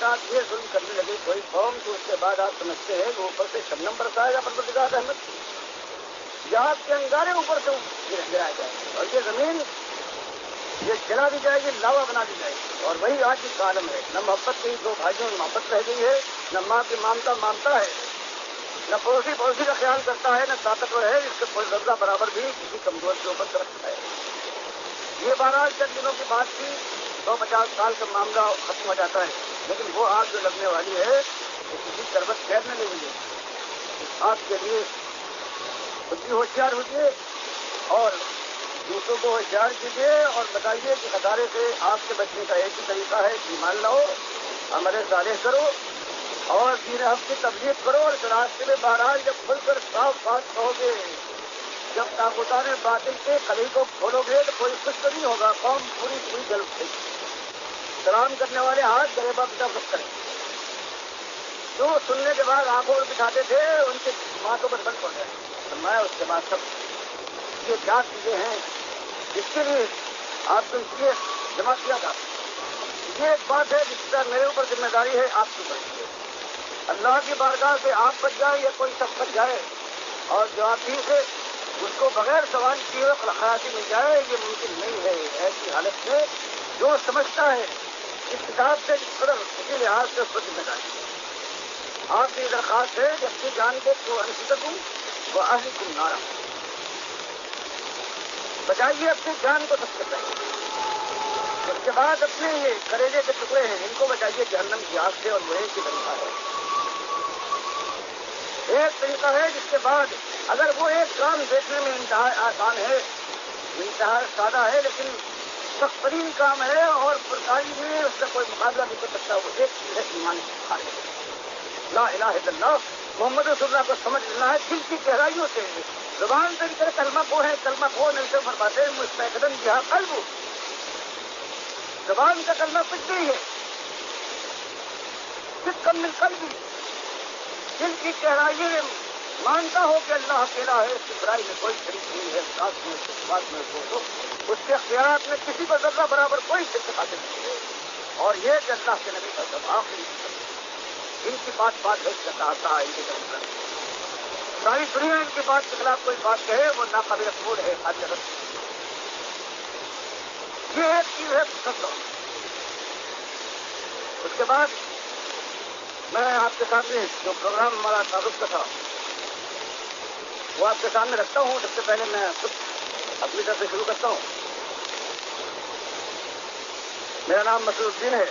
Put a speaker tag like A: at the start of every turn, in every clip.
A: ساتھ یہ ظلم کرنے لگے کوئی قوم تو اس کے بعد آپ سمجھتے ہیں کہ اوپر سے شبنم برسائے گا پروردگار رحمت، یا آپ کے انگارے اوپر سے گرایا جائے گا اور یہ زمین یہ جلا دی جائے گی، لاوا بنا دی جائے گی. اور وہی آج کا عالم ہے. نہ محبت کی دو بھائیوں میں محبت رہ گئی ہے، نہ ماں کی مامتا ہے، نہ پڑوسی کا خیال کرتا ہے، نہ طاقتور ہے اس کے کوئی ذرہ برابر بھی کسی کمزور کے اوپر رکھتا ہے. یہ 12 چند دنوں کی بات تھی، 150 سال کا معاملہ ختم ہو جاتا ہے. لیکن وہ آگ جو لگنے والی ہے وہ کسی شربت خیر میں نہیں ملے. آپ کے لیے خود بھی ہوشیار ہوئیے اور دوسروں کو ہوشیار کیجیے اور بتائیے کہ خطارے سے آپ کے بچنے کا ایک ہی طریقہ ہے کہ ایمان لاؤ، عمل صالح کرو اور دین حق کی تبلیغ کرو. اور اس راستے میں بہرحال جب کھل کر صاف بات کہو گے، جب طاقتان باطل کے کلی کو کھولو گے تو کوئی کچھ تو نہیں ہوگا. قوم پوری جل اٹھے گی. سلام کرنے والے ہاتھ غریبہ کی طرف کریں. جو سننے کے بعد آنکھوں میں بٹھاتے تھے ان کے ماتوں پر بند پڑ گئے. میں اس کے بعد سب یہ کیا چیزیں ہیں جس کے لیے آپ کو اس لیے جمع کیا تھا. یہ ایک بات ہے جس کا میرے اوپر ذمہ داری ہے، آپ کی بچی ہے. اللہ کی بارگاہ سے آپ بچ جائے یا کوئی سب بچ جائے اور جو آپ ہی سے اس کو بغیر سوال کیے ہوئے خلاصی مل جائے، یہ ممکن نہیں ہے. ایسی حالت میں جو سمجھتا ہے اس کتاب سے اس قدر اسی لحاظ سے اس کو ذمہ داری ہے. آپ کی درخواست ہے کہ اپنی جان کو تو انسکوں وہ آہی تم نارا بچائیے اپنی جان کو سب سے پہلے. اس کے بعد اپنے یہ کریلے کے ٹکڑے ہیں ان کو بچائیے جہنم کی آگ سے. اور وہ ایک ہی طریقہ ہے، ایک طریقہ ہے جس کے بعد اگر وہ ایک کام دیکھنے میں انتہا آسان ہے، انتہا سادہ ہے، لیکن سخت ترین کام ہے اور پرکاری میں اس کا کوئی مقابلہ نہیں کر سکتا. وہ ایک چیز ہے ایمان خالص. لا الہ الا اللہ محمد رسول اللہ کو سمجھ لینا ہے دل کی گہرائیوں سے. زبان سے بھی کلمہ کو ہے، کلمہ کو نہیں سے فرماتے ہیں مستقدن کیا قلب. زبان کا کلمہ کچھ نہیں ہے، کس کم مل قلبی. دل کی گہرائیوں میں مانتا ہو کہ اللہ اکیلا ہے، اس کی برائی میں کوئی شریک نہیں ہے، ساتھ میں بات میں سوچو اس کے اختیارات میں کسی کو ذرہ برابر کوئی شرکت حاصل نہیں ہے. اور یہ کہ اللہ کے نبی کا سب آخری ان کی بات ہے اس کا کہتا ہے ان کے طرف ساری دنیا ان کی بات کے خلاف کوئی بات کہے وہ ناقابل قبول ہے. یہ ایک چیز ہے سب. اس کے بعد میں آپ کے سامنے جو پروگرام ہمارا تعارف کا تھا وہ آپ کے سامنے رکھتا ہوں. سب سے پہلے میں خود اپنی طرف سے شروع کرتا ہوں. میرا نام مسعود الدین ہے.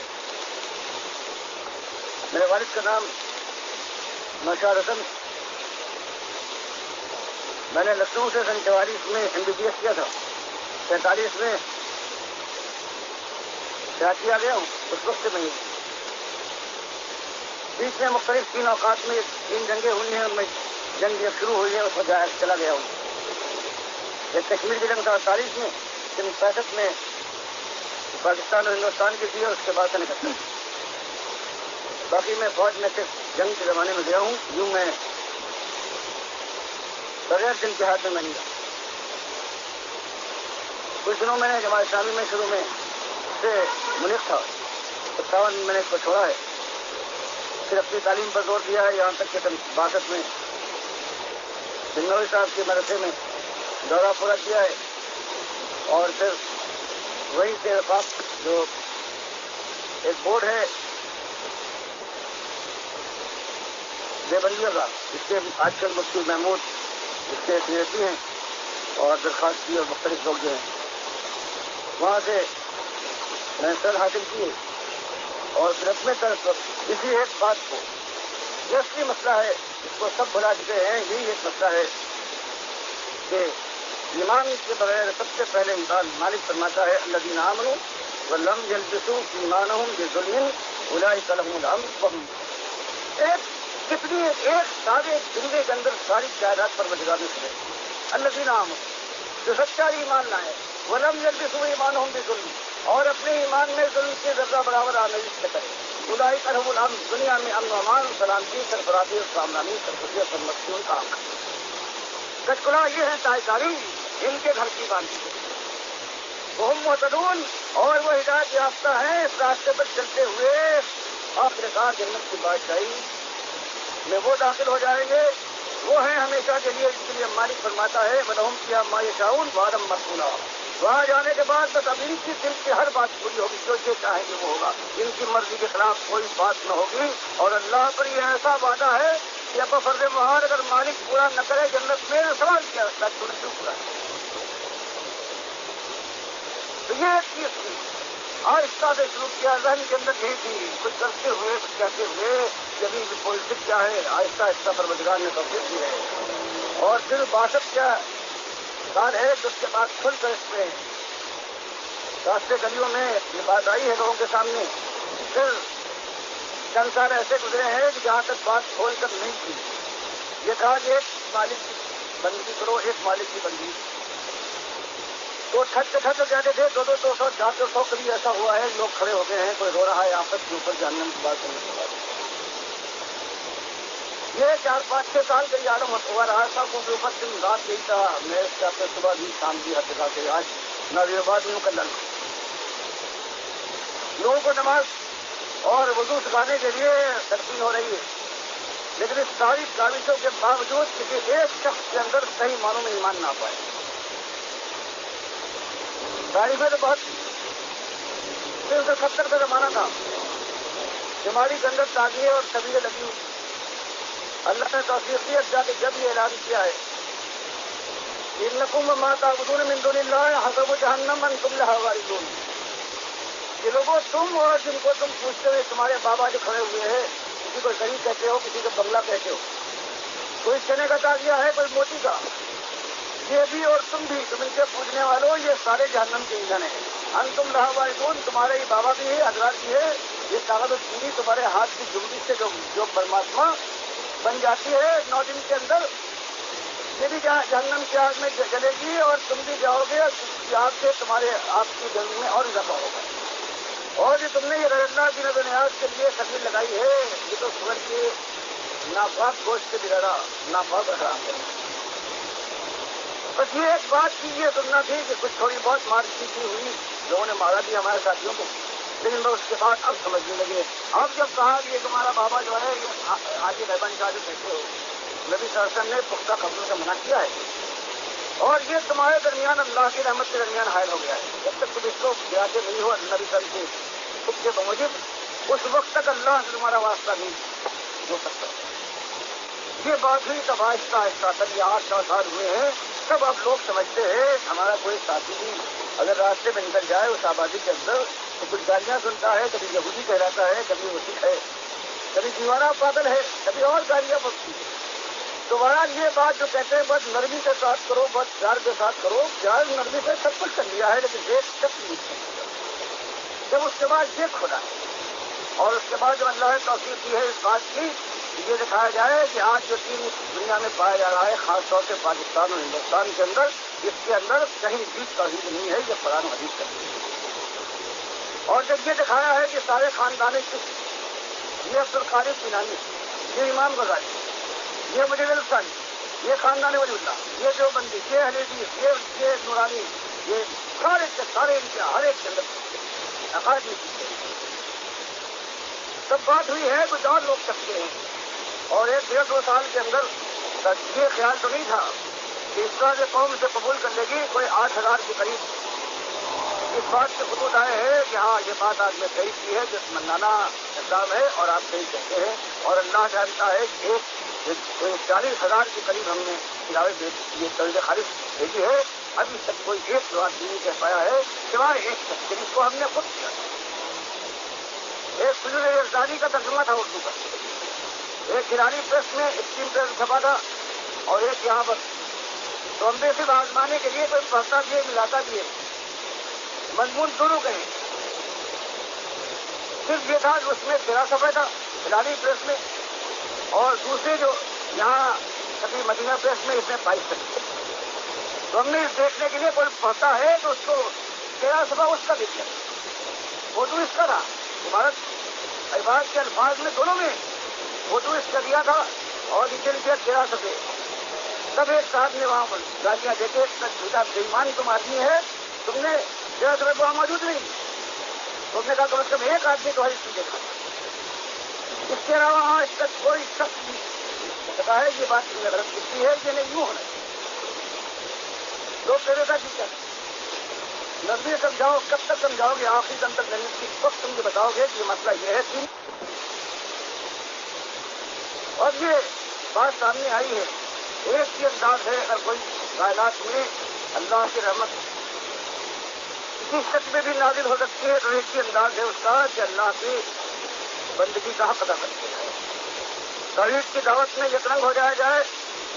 A: میرے والد کا نام نوشاد حسن. میں نے لکھنؤ سے 44 میں MBBS کیا تھا. 47 میں کراچی آ گیا ہوں. اس وقت سے میں بیچ میں مختلف 3 اوقات میں 3 جنگیں ہوئی ہیں. میں جنگ جب شروع ہوئی ہے اس میں چلا گیا ہوں. ایک کشمیر کی جنگ 48 میں، پھر 65 میں پاکستان اور ہندوستان کی تھی اور اس کے بعد سے نکلتا. باقی میں فوج میں صرف جنگ کے زمانے میں گیا ہوں. یوں میں بغیر دن کے ہاتھ میں نہیں گیا. کچھ دنوں میں نے جماعت اسلامی میں شروع میں سے منق تھا. 57 میں نے اس کو چھوڑا ہے. پھر اپنی تعلیم پر زور دیا ہے یہاں تک کہ 62 میں بنوری صاحب کے مدرسے میں دورہ پورا کیا ہے. اور پھر وہیں سے رفاق جو ایک بورڈ ہے دیوبندیوں کا، جس کے آج کل مفتی محمود اس کے سیاسی ہیں اور درخواست کی اور مختلف لوگ جو ہیں وہاں سے میں سر حاصل کی. اور پھر اپنے طرف کسی ایک بات کو یہ اصلی مسئلہ ہے اس کو سب بھلا چکے ہیں. یہی ایک مسئلہ ہے کہ ایمان کے بغیر سب سے پہلے انسان مالک فرماتا ہے الذین آمنوا ولم یلبسوا ایمانہم بظلم اولئک لہم الامن وہم. ایک سادے جملے کے اندر ساری جائیداد پر وجگار میں الذین آمنوا جو سچا ایمان لائے ولم یلبسوا ایمانہم بظلم اور اپنے ایمان میں ظلم کے ذرہ برابر آمیزش نہ کرے. اولئک لہم الامن دنیا میں امن و امان، سلامتی، سرفرازی اور سامرانی، سرخوشی اور سرمستی ان کا حق. کچکلا یہ ہے تاجداری ان کے گھر کی باندھی. وہ مہتدون اور وہ ہدایت یافتہ ہیں اس راستے پر چلتے ہوئے آخرت سرکار جنت کی بادشاہی میں وہ داخل ہو جائیں گے، وہ ہیں ہمیشہ کے لیے، جس کے لیے مالک فرماتا ہے وَلَهُمْ فِيهَا مَا يَشَاءُونَ وَعْدًا مَّفْعُولًا۔ وہاں جانے کے بعد بس اب ان کی دل کی ہر بات پوری ہوگی، جو یہ چاہیں گے وہ ہوگا، ان کی مرضی کے خلاف کوئی بات نہ ہوگی، اور اللہ پر یہ ایسا وعدہ ہے کہ اب فرض محال اگر مالک پورا نہ کرے جنت میں سوال کیا اللہ تو نے کیوں پورا کیا؟ تو یہ ایک چیز تھی، آہستہ سے شروع کیا، ذہن کے اندر یہی تھی، کچھ کرتے ہوئے کچھ کہتے ہوئے جبھی پولیٹکس کیا ہے، آہستہ آہستہ پروردگار نے توفیق دی ہے، اور پھر 62 کیا سال ہے کہ اس کے بعد کھل کر اس میں راستے گلیوں میں یہ بات آئی ہے لوگوں کے سامنے۔ پھر چند سال ایسے گزرے ہیں کہ جہاں تک بات کھول کر نہیں تھی، یہ کہا کہ ایک مالک کی بندگی کرو، ایک مالک کی بندگی، تو چھت کہتے تھے 200 400 کبھی ایسا ہوا ہے لوگ کھڑے ہو گئے ہیں، کوئی رو رہا ہے آفت کے اوپر جہنم کی بات کرنے کے بعد۔ یہ 4-5-6 سال کا یہ عالم ہوا رہا، سب کے اوپر دن رات یہی تھا، میں اس کے اپنے صبح بھی شام بھی ہر جگہ سے آج نازل آباد میں مکلل لوگوں کو نماز اور وضو سکھانے کے لیے تلقین ہو رہی ہے، لیکن اس ساری کاوشوں کے باوجود کسی ایک شخص کے اندر صحیح معنوں میں ایمان نہ پائے۔ تعریفیں تو بہت 370 کا زمانہ تھا، بیماری کے اندر تاغیے اور طبیعیں لگی، اللہ نے توفیق دی جا کے جب یہ اعلان کیا ہے انکم ما تعبدون من دون اللہ حسب جہنم انتم لہا واردون، یہ لوگوں تم اور جن کو تم پوچھتے ہوئے تمہارے بابا جو کھڑے ہوئے ہیں، کسی کو غریب کہتے ہو، کسی کو بنگلہ کہتے ہو، کوئی چنے کا تاغیہ ہے، کوئی موتی کا، یہ بھی اور تم بھی، تم ان سے پوچھنے والوں یہ سارے جہنم کے ایندھن ہیں، انتم لہا واردون، تمہارے ہی بابا بھی ہے، حضرات بھی ہے، یہ کاغذ پوری تمہارے ہاتھ کی جملی سے جو پرماتما بن جاتی ہے 9 دن کے اندر، یہ بھی جہنم کی آگ میں جلے گی اور تم بھی جاؤ گے، اور اس کی آگ سے تمہارے آپ کی جنگ میں اور اضافہ ہوگا، اور جو تم نے یہ اللہ کی نظر نیاز کے لیے تقریر لگائی ہے یہ تو سور کے ناپاک گوشت سے بگڑا ناپاک حرام ہے۔ بس یہ ایک بات کی یہ سننا تھی کہ کچھ تھوڑی بہت مار پیٹی ہوئی، لوگوں نے مارا بھی ہمارے ساتھیوں کو، لیکن اس کے بعد اب سمجھنے لگے، اب جب کہا کہ یہ تمہارا بابا جو ہے یہ آج رحمان شاہ جو کہتے ہو، نبی صلی اللہ علیہ وسلم نے پختہ قبروں سے منع کیا ہے، اور یہ تمہارے درمیان اللہ کی رحمت کے درمیان حائل ہو گیا ہے، جب تک تم اس کو گراتے نہیں ہو نبی صلی اللہ علیہ وسلم کے خود کے بموجب اس وقت تک اللہ سے تمہارا واسطہ نہیں ہو سکتا۔ یہ بات ہوئی تب آہستہ آہستہ تک یہ 8 سال ہوئے ہیں، تب اب لوگ سمجھتے ہیں ہمارا کوئی ساتھی بھی اگر راستے میں نکل جائے اس آبادی کے اندر تو کچھ گالیاں سنتا ہے، کبھی یہودی کہلاتا ہے، کبھی مسیح ہے، کبھی دیوانہ پاگل ہے، کبھی اور گالیاں بکتی ہیں، دوبارہ یہ بات جو کہتے ہیں بس نرمی کے ساتھ کرو، بس پیار کے ساتھ کرو، پیار نرمی سے سب کچھ کر لیا ہے لیکن ایک شخص نہیں کر، جب اس کے بعد یہ کھولا ہے، اور اس کے بعد جب اللہ نے توفیق دی ہے اس بات کی یہ دکھایا جائے کہ آج جو چیز دنیا میں پایا جا رہا ہے خاص طور سے پاکستان اور ہندوستان کے اندر، اس کے اندر کہیں بھی توحید نہیں ہے، یہ قرآن حدیث کا ہے، اور جب یہ دکھایا ہے کہ سارے خاندان یہ عبد القادر جیلانی، یہ امام غزالی، یہ مجید الفانی، یہ خاندان ولی اللہ، یہ دیوبندی، یہ حلیفی، یہ نورانی، یہ سارے کے سارے ان کے ہر ایک کے اندر عقائد میں سب بات ہوئی ہے، کچھ اور لوگ سکتے ہیں، اور 1-1.5-2 سال کے اندر یہ خیال تو نہیں تھا کہ اس طرح سے قوم سے قبول کر لے گی، کوئی 8,000 کے قریب اس بات سے خطوط آئے ہیں کہ ہاں یہ بات آج میں صحیح کی ہے، جس منانا اقدام ہے اور آپ صحیح کہتے ہیں، اور اللہ جانتا ہے کہ 40,000 کے قریب ہم نے علاوہ یہ طرز خالص بھیجی ہے، ابھی تک کوئی ایک بات نہیں کہہ پایا ہے سوائے ایک شخص جس کو ہم نے خود کیا، ایک فضول یزدانی کا ترجمہ تھا اردو کا، ایک گرانی پریس میں اسٹیم پریس چھپا تھا، اور ایک یہاں پر، تو ہم نے صرف آزمانے کے لیے کوئی پڑھتا دیے ملاتا دیے، مضمون دونوں کہیں، صرف یہ تھا کہ اس میں 13 صفحے تھا گرانی پریس میں، اور دوسرے جو یہاں کبھی مدینہ پریس میں اس میں 22 صفحے، تو ہم نے دیکھنے کے لیے کوئی پڑھتا ہے تو اس کو 13 صفحہ اس کا دیکھ لیا، فوٹو اس کا تھا، عبارت کے الفاظ میں دونوں میں فوٹو اس کا دیا تھا، اور نیچے لکھا 13 صفحے، تب ایک صاحب نے وہاں پر گالیاں دیکھے، جھوٹا بےایمان تم آدمی ہے، تم نے 13 صفحے وہاں موجود نہیں، تو اس نے کہا کم از کم ایک آدمی تو ہر چیز دیکھا، اس کے علاوہ آج تک کوئی شخص بتا ہے یہ بات تم نے غلط کی ہے کہ نہیں یوں ہونا لوگ کہتے تھا کہ نظریے سمجھاؤ کب تک سمجھاؤ گے آخری دم تک نہیں کی وقت تم یہ بتاؤ گے کہ یہ مسئلہ یہ ہے کہ اور یہ بات سامنے آئی ہے ایک ہی انداز ہے اگر کوئی کائنات میں اللہ کی رحمت کسی شخص میں بھی نازل ہو سکتی ہے تو ایک ہی انداز ہے اس کا کہ اللہ کی بندگی کا حق ادا کرتے ہیں توحید کی دعوت میں یکرنگ ہو جایا جائے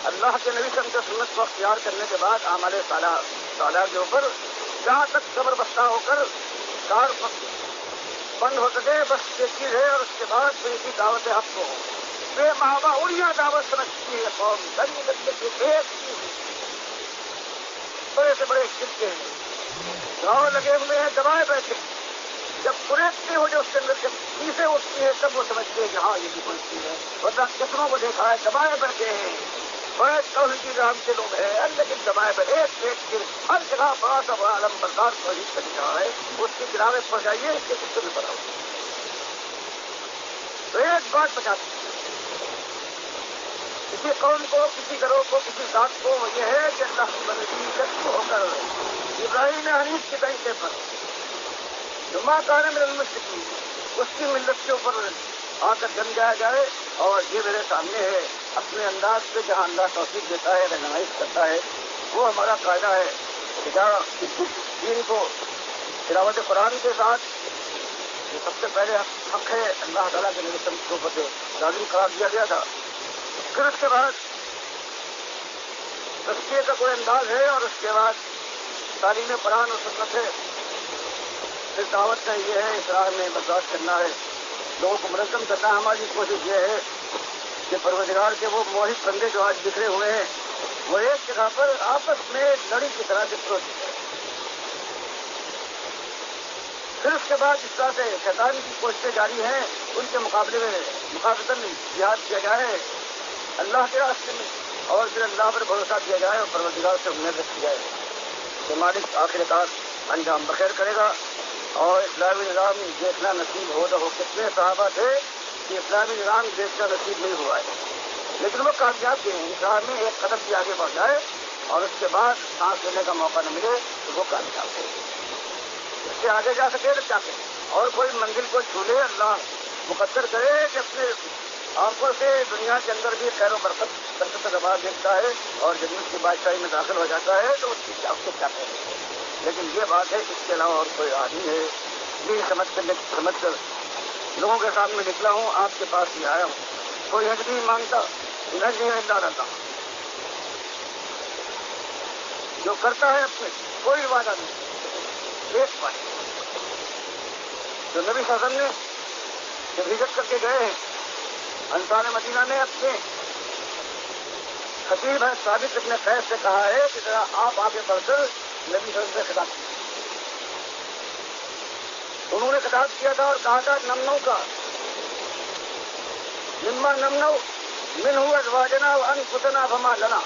A: اللہ کے نبی صلی اللہ علیہ وسلم سنت کو اختیار کرنے کے بعد اعمال صالحہ کے اوپر جہاں تک صبر بستہ ہو کر کار بند ہو سکے بس یہ چیز ہے اور اس کے بعد پھر کی دعوت حق ہو بے محابہ اڑیا دعوت سمجھتی ہے قوم دن ایک چیز بڑے سے بڑے شرکے ہیں گاؤں لگے ہوئے ہیں دبائے بیٹھے جب پریکتے ہو جو اس کے اندر جب چیزیں اٹھتی ہیں تب وہ سمجھتے ہیں کہ ہاں یہ بھی کوئی چیز ہے ورنہ کتنوں کو دیکھا ہے دبائے بیٹھے ہیں بڑے توحید کی رام کے لوگ ہیں لیکن دبائے بیٹھے ایک ہر جگہ بڑا سا بڑا علم بردار توحید کا دکھا ہے اس کی گراوے پہنچائیے اس کے کچھ بھی پڑا ہو تو ایک بات بچاتی کسی قوم کو کسی گروہ کو کسی ذات کو یہ ہے کہ اللہ کی بندگی ہو کر ابراہیم حنیف کے طریقے پر جمعہ کار میں المشرکین اس کی ملت کے اوپر آ کر جم جایا جائے اور یہ میرے سامنے ہے اپنے انداز سے جہاں اللہ توفیق دیتا ہے رہنمائی کرتا ہے وہ ہمارا قاعدہ ہے کہ جہاں دین کو تلاوت قرآن کے ساتھ جو سب سے پہلے حق ہے اللہ تعالیٰ کے نبی کے اوپر لازم قرار دیا گیا تھا پھر اس کے بعد تزکیے کا کوئی انداز ہے اور اس کے بعد تعلیم قرآن اور سنت ہے پھر دعوت کا یہ ہے اصرار میں برداشت کرنا ہے لوگوں کو منظم کرنا ہماری کوشش یہ ہے کہ پروردگار کے وہ موحد بندے جو آج بکھرے ہوئے ہیں وہ ایک جگہ پر آپس میں لڑی کی طرح سے پروسیس ہے پھر اس کے بعد اس طرح سے شیطان کی کوششیں جاری ہیں ان کے مقابلے میں مقابلتاً جہاد کیا جائے اللہ کے راستے میں اور پھر اللہ پر بھروسہ کیا جائے اور پروردگار سے امید رکھی جائے کہ مالک آخر کار انجام بخیر کرے گا اور اسلامی نظام دیکھنا نصیب ہو نہ ہو کتنے صحابہ تھے کہ اسلامی نظام دیکھنا نصیب نہیں ہوا ہے لیکن وہ کامیاب تھے انسان میں ایک قدم بھی آگے بڑھ جائے اور اس کے بعد سانس لینے کا موقع نہ ملے تو وہ کامیاب تھے اس سے آگے جا سکے تو کیا کرے اور کوئی منزل کو چھولے اللہ مقدر کرے کہ اپنے آنکھوں سے دنیا کے اندر بھی خیر و برکت کا دباؤ دیکھتا ہے اور جنت کی بادشاہی میں داخل ہو جاتا ہے تو اس کی کیا کہے لیکن یہ بات ہے اس کے علاوہ اور کوئی آدمی ہے یہ سمجھ کر لوگوں کے سامنے نکلا ہوں آپ کے پاس بھی آیا ہوں کوئی حج نہیں مانگتا نہیں رہتا رہتا جو کرتا ہے اپنے کوئی وعدہ نہیں ایک بات جو نبی صلی اللہ علیہ وسلم نے جب ہجرت کر کے گئے ہیں انصار مدینہ نے اپنے خطیب ہے ثابت اپنے قید سے کہا ہے کہ ذرا آپ آگے بڑھ کر نبی صلی اللہ علیہ وسلم سے خطاب کیا انہوں نے خطاب کیا تھا اور کہا تھا نمنو کا مما نمنو من ہوا ازواجنا وانفسنا فما لنا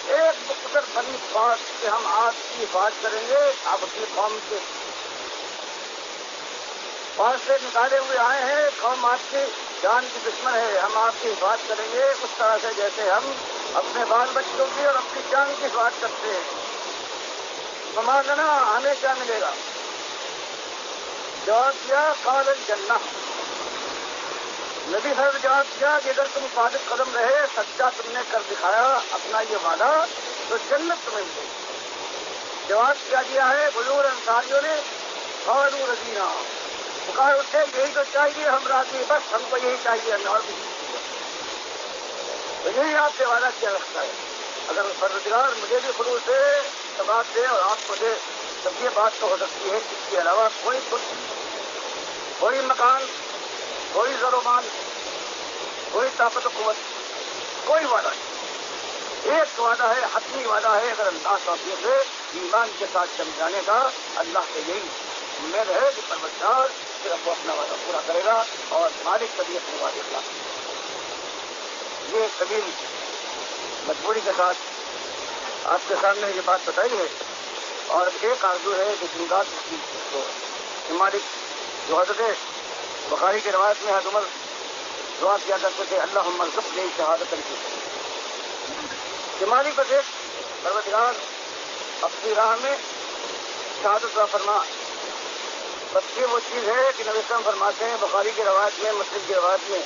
A: ایک مختصر بڑی بات کہ ہم آپ کی حفاظت کریں گے آپ اپنی قوم کے پاس سے نکالے ہوئے آئے ہیں قوم آپ کی جان کی دشمن ہے ہم آپ کی حفاظت کریں گے اس طرح سے جیسے ہم اپنے بال بچوں کی اور اپنی جان کی حفاظت کرتے ہیں فما لنا ہمیں کیا ملے گا جواب دیا قال الجنہ نبی صاحب جواب کیا کہ اگر تم صادق قدم رہے سچا تم نے کر دکھایا اپنا یہ وعدہ تو جنت تمہیں ملے جواب کیا دیا ہے بزرگ انصاریوں نے قالوا رضینا کہا اسے یہی تو چاہیے ہم راضی بس ہم کو یہی چاہیے ہمیں اور بھی تو یہی آپ سے وعدہ کیا رکھتا ہے اگر پروردگار مجھے بھی خلوص سے ثبات دے اور آپ کو دے تب یہ بات تو ہو سکتی ہے اس کے علاوہ کوئی مکان کوئی زر و مال کوئی طاقت و قوت کوئی وعدہ نہیں ایک وعدہ ہے حتمی وعدہ ہے اگر اللہ توفیق سے ایمان کے ساتھ سمجھانے کا اللہ سے یہی امید ہے کہ پروردگار صرف وہ اپنا وعدہ پورا کرے گا اور مالک کبھی اپنے وعدے کا یہ طویل مجبوری کے ساتھ آپ کے سامنے یہ بات بتائی ہے اور ایک آرزو ہے کہ جنگات کی مالک جو حضرت بخاری کی روایت میں حضرت عمر دعا کیا کرتے تھے اللہم ارزقنی شہادۃ کی کہ مالک بس ایک پروردگار اپنی راہ میں شہادت کا فرما. بس یہ وہ چیز ہے کہ نبی اسلام فرماتے ہیں بخاری کی روایت میں مسلم کی روایت میں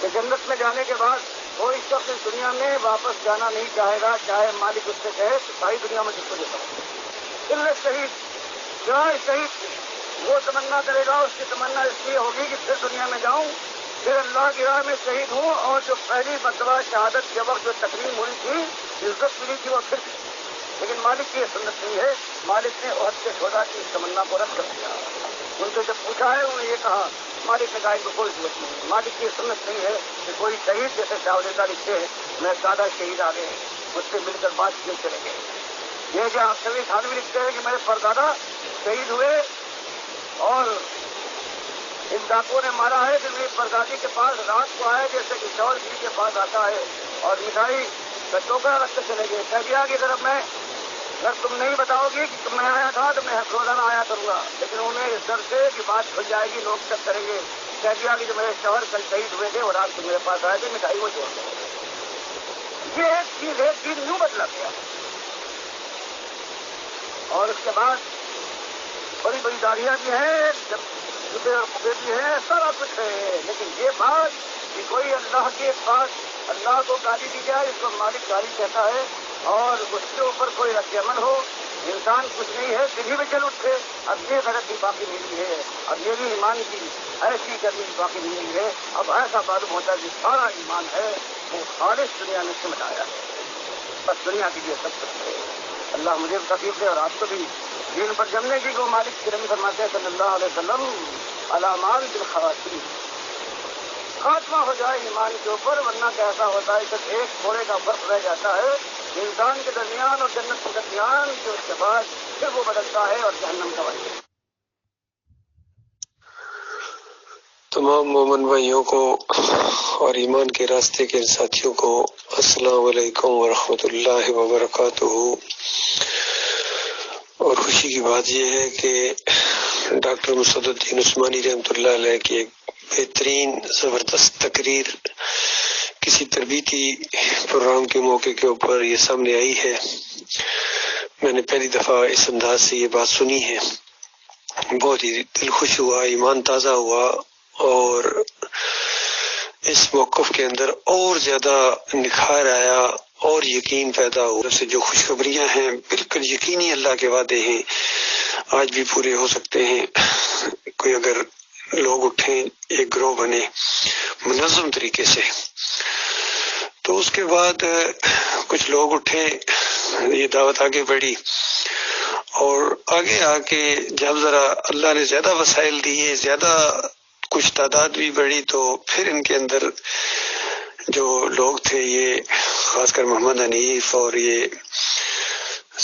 A: کہ جنت میں جانے کے بعد کوئی شخص اس دنیا میں واپس جانا نہیں چاہے گا چاہے مالک اس سے کہے کہ ساری دنیا میں جس کو دیتا ہوں. اللہ شہید جائے شہید وہ تمنا کرے گا اس کی تمنا اس لیے ہوگی کہ پھر دنیا میں جاؤں پھر اللہ کی راہ میں شہید ہوں اور جو پہلی مرتبہ شہادت کے وقت جو تکریم ہوئی تھی عزت ملی تھی وہ پھر. لیکن مالک کی یہ سنت نہیں ہے. مالک نے عہد کے شہدا کی اس تمنا کو رد کر دیا. ان سے جب پوچھا ہے انہوں نے یہ کہا مالک نے کہا ان کو کوئی ضرورت نہیں. مالک کی سنت نہیں ہے کہ کوئی شہید جیسے شاہدہ لکھتے ہیں میں دادا شہید آ گئے مجھ سے مل کر بات کیے چلے گئے. یہ کہ آپ سبھی خان بھی لکھتے ہیں کہ میرے پردادا شہید ہوئے اور ان ڈاکوؤں نے مارا ہے کہ میری پردادی کے پاس رات کو آئے جیسے کہ شوہر جی کے پاس آتا ہے اور مٹھائی کا ٹوکرا رکھ کر چلے گئے. کہہ دیا کہ طرف میں اگر تم نہیں بتاؤ گی کہ میں آیا تھا تو میں روزانہ آیا کروں گا. لیکن انہیں اس ڈر سے کہ بات کھل جائے گی لوگ چیک کریں گے کہہ دیا کہ جو میرے شوہر کل شہید ہوئے تھے اور رات کو میرے پاس آئے تھے مٹھائی وہ چھوڑ گئے. یہ ایک چیز ہے دین یوں بدلا گیا. اور اس کے بعد بڑی بڑی داڑیاں بھی ہیں جب جبے اور کبے بھی ہیں سارا کچھ ہے. لیکن یہ بات کہ کوئی اللہ کے پاس اللہ کو گالی دی جائے اس کو مالک گالی کہتا ہے اور اس کے اوپر کوئی رد عمل ہو انسان کچھ نہیں ہے دل ہی میں چل اٹھے اب یہ غلطی باقی نہیں ہے. اب یہ بھی ایمان کی ایسی کرنی باقی نہیں ہے. اب ایسا معلوم ہوتا ہے کہ سارا ایمان ہے وہ خالص دنیا میں سمٹایا ہے. بس دنیا کے لیے سب کچھ ہے. اللہ مجھے تفریح دے اور آپ کو بھی دین پر جمنے کی کو مالک کی رمی فرماتے ہیں صلی اللہ علیہ وسلم علامات بالخواتین خاتمہ ہو جائے ایمان کے اوپر ورنہ کیسا ہوتا ہے صرف ایک تھوڑے کا فرق رہ جاتا ہے انسان کے درمیان اور جنت کے درمیان جو اس کے بعد پھر وہ بدلتا ہے اور جہنم کا بنتا ہے.
B: تمام مومن بھائیوں کو اور ایمان کے راستے کے ساتھیوں کو السلام علیکم ورحمۃ اللہ وبرکاتہ. اور خوشی کی بات یہ ہے کہ ڈاکٹر مسعد الدین عثمانی رحمۃ اللہ علیہ کی ایک بہترین زبردست تقریر کسی تربیتی پروگرام کے موقع کے اوپر یہ سامنے آئی ہے. میں نے پہلی دفعہ اس انداز سے یہ بات سنی ہے. بہت ہی دل خوش ہوا ایمان تازہ ہوا اور اس موقف کے اندر اور زیادہ نکھار آیا اور یقین پیدا ہوا. سے جو خوشخبریاں ہیں بالکل یقینی اللہ کے وعدے ہیں آج بھی پورے ہو سکتے ہیں. کوئی اگر لوگ اٹھیں ایک گروہ بنے منظم طریقے سے تو اس کے بعد کچھ لوگ اٹھے یہ دعوت آگے بڑھی اور آگے آ کے جب ذرا اللہ نے زیادہ وسائل دیے زیادہ کچھ تعداد بھی بڑھی تو پھر ان کے اندر جو لوگ تھے یہ خاص کر محمد حنیف اور یہ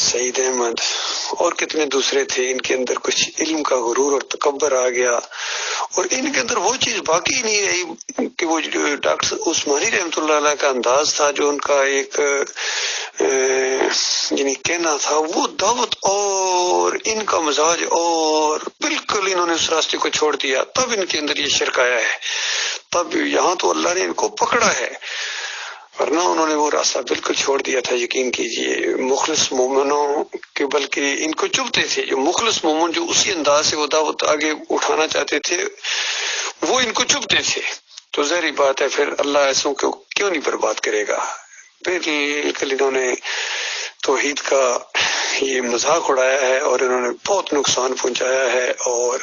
B: سعید احمد اور کتنے دوسرے تھے ان کے اندر کچھ علم کا غرور اور تکبر آ گیا اور ان کے اندر وہ چیز باقی نہیں رہی کہ وہ ڈاکٹر عثمانی رحمۃ اللہ علیہ کا انداز تھا جو ان کا ایک یعنی کہنا تھا وہ دعوت اور ان کا مزاج اور بالکل انہوں نے اس راستے کو چھوڑ دیا. تب ان کے اندر یہ شرک آیا ہے. تب یہاں تو اللہ نے ان کو پکڑا ہے ورنہ انہوں نے وہ راستہ بالکل چھوڑ دیا تھا. یقین کیجئے مخلص مومنوں کے بلکہ ان کو چبھتے تھے جو مخلص مومن جو اسی انداز سے وہ دعوت آگے اٹھانا چاہتے تھے وہ ان کو چبھتے تھے. تو ظاہری بات ہے پھر اللہ ایسوں کو کیوں نہیں برباد کرے گا. بالکل انہوں نے توحید کا یہ مذاق اڑایا ہے اور انہوں نے بہت نقصان پہنچایا ہے اور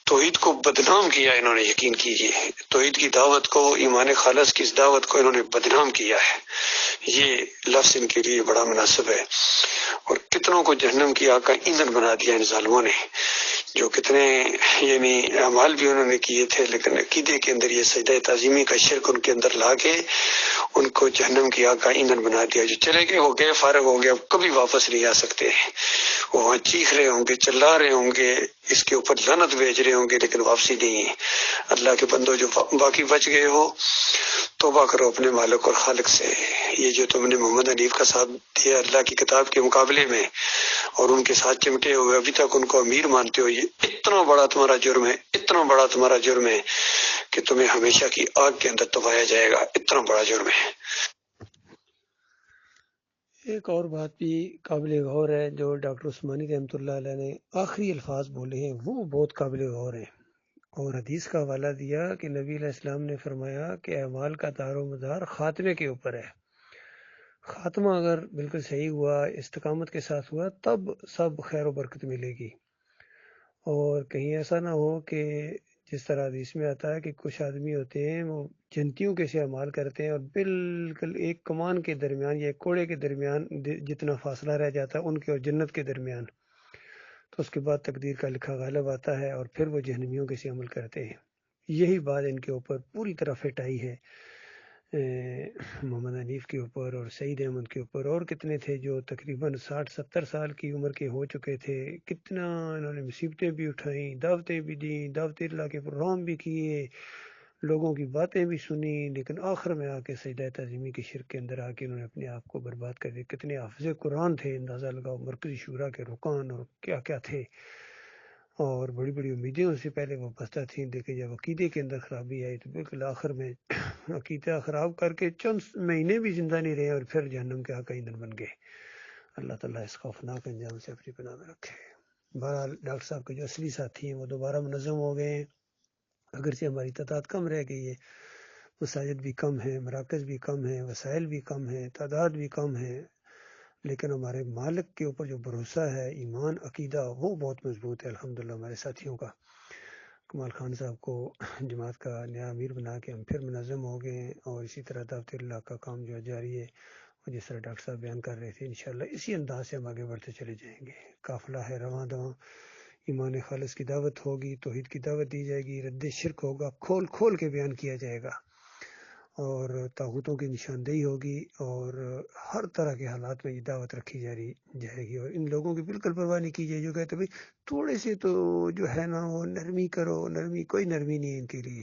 B: توحید کو بدنام کیا انہوں نے. یقین کیجیے توحید کی دعوت کو ایمان خالص کی اس دعوت کو انہوں نے بدنام کیا ہے. یہ لفظ ان کے لیے بڑا مناسب ہے اور کتنوں کو جہنم کی آگ کا ایندھن بنا دیا ان ظالموں نے جو کتنے یعنی اعمال بھی انہوں نے کیے تھے لیکن عقیدے کے اندر یہ سجدہ تعظیمی کا شرک ان کے اندر لا کے ان کو جہنم کی آگ کا ایندھن بنا دیا. جو چلے گئے وہ گئے فارغ ہو گیا اب کبھی واپس نہیں آ سکتے. وہ چیخ رہے ہوں گے چلا رہے ہوں گے اس کے اوپر لعنت بھیج رہے ہوں گے لیکن واپسی نہیں ہے. اللہ کے بندوں جو باقی بچ گئے ہو توبہ کرو اپنے مالک اور خالق سے. یہ جو تم نے محمد حنیف کا ساتھ دیا اللہ کی کتاب کے مقابلے میں اور ان کے ساتھ چمٹے ہوئے ابھی تک ان کو امیر مانتے ہو یہ اتنا بڑا تمہارا جرم ہے اتنا بڑا تمہارا جرم ہے کہ تمہیں ہمیشہ کی آگ کے اندر دبایا جائے گا، اتنا بڑا جرم ہے۔
C: ایک اور بات بھی قابل غور ہے جو ڈاکٹر عثمانی رحمۃ اللہ علیہ نے آخری الفاظ بولے ہیں، وہ بہت قابل غور ہیں، اور حدیث کا حوالہ دیا کہ نبی علیہ السلام نے فرمایا کہ اعمال کا دار و مدار خاتمے کے اوپر ہے۔ خاتمہ اگر بالکل صحیح ہوا، استقامت کے ساتھ ہوا، تب سب خیر و برکت ملے گی، اور کہیں ایسا نہ ہو کہ جس طرح حدیث میں آتا ہے کہ کچھ آدمی ہوتے ہیں وہ جنتیوں کے سے اعمال کرتے ہیں، اور بالکل ایک کمان کے درمیان یا ایک کوڑے کے درمیان جتنا فاصلہ رہ جاتا ہے ان کے اور جنت کے درمیان، تو اس کے بعد تقدیر کا لکھا غالب آتا ہے اور پھر وہ جہنمیوں کے سے عمل کرتے ہیں۔ یہی بات ان کے اوپر پوری طرح فٹ آئی ہے، محمد حنیف کے اوپر اور سعید احمد کے اوپر، اور کتنے تھے جو تقریباً 60-70 سال کی عمر کے ہو چکے تھے، کتنا انہوں نے مصیبتیں بھی اٹھائیں، دعوتیں بھی دیں، دعوت اللہ کے پروگرام بھی کیے، لوگوں کی باتیں بھی سنی، لیکن آخر میں آ کے سجدہ تعظیمی کے شرک کے اندر آ کے انہوں نے اپنے آپ کو برباد کر دیا۔ کتنے حافظ قرآن تھے، اندازہ لگاؤ، مرکزی شورا کے رکن اور کیا کیا تھے، اور بڑی بڑی امیدیں ان سے پہلے وابستہ تھیں، لیکن جب عقیدے کے اندر خرابی آئی تو بالکل آخر میں عقیدہ خراب کر کے چند مہینے بھی زندہ نہیں رہے اور پھر جہنم کے حق ایندھن بن گئے۔ اللہ تعالیٰ اس خوفناک انجام سے اپنی پناہ میں رکھے۔ بہرحال ڈاکٹر صاحب کے جو اصلی ساتھی ہیں وہ دوبارہ منظم ہو گئے ہیں، اگرچہ ہماری تعداد کم رہ گئی ہے، مساجد بھی کم ہیں، مراکز بھی کم ہیں، وسائل بھی کم ہیں، تعداد بھی کم ہے، لیکن ہمارے مالک کے اوپر جو بھروسہ ہے، ایمان، عقیدہ، وہ بہت مضبوط ہے الحمدللہ ہمارے ساتھیوں کا۔ کمال خان صاحب کو جماعت کا نیا امیر بنا کے ہم پھر منظم ہو گئے ہیں، اور اسی طرح دعوت اللہ کا کام جو جاری ہے، اور جس طرح ڈاکٹر صاحب بیان کر رہے تھے، انشاءاللہ اسی انداز سے ہم آگے بڑھتے چلے جائیں گے۔ قافلہ ہے رواں دواں، ایمان خالص کی دعوت ہوگی، توحید کی دعوت دی جائے گی، رد شرک ہوگا، کھول کھول کے بیان کیا جائے گا، اور طاغوتوں کی نشاندہی ہوگی، اور ہر طرح کے حالات میں یہ دعوت رکھی جائے گی، اور ان لوگوں کی بالکل پرواہ نہیں کی جائے جو کہتے بھائی تھوڑے سے تو جو ہے نا وہ نرمی کرو، نرمی کوئی نرمی نہیں ہے ان کے لیے،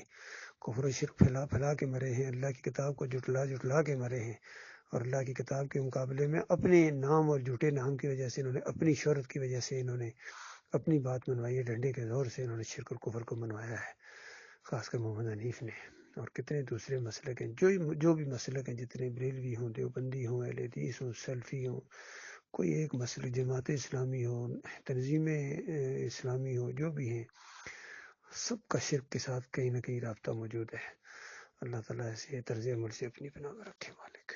C: کفر و شرک پھیلا پھیلا کے مرے ہیں، اللہ کی کتاب کو جھٹلا کے مرے ہیں، اور اللہ کی کتاب کے مقابلے میں اپنے نام اور جھوٹے نام کی وجہ سے انہوں نے، اپنی شہرت کی وجہ سے انہوں نے اپنی بات منوائی ہے، ڈنڈے کے زور سے انہوں نے شرک اور کفر کو منوایا ہے، خاص کر محمد حنیف نے، اور کتنے دوسرے مسلک ہیں، جو بھی مسلک ہیں، جتنے بریلوی ہوں، دیوبندی ہوں، اہل حدیث ہوں، سلفی ہوں، کوئی ایک مسلک، جماعت اسلامی ہو، تنظیم اسلامی ہو، جو بھی ہیں، سب کا شرک کے ساتھ کہیں نہ کہیں رابطہ موجود ہے۔ اللہ تعالیٰ ایسے طرز عمل سے اپنی پناہ میں رکھے مالک۔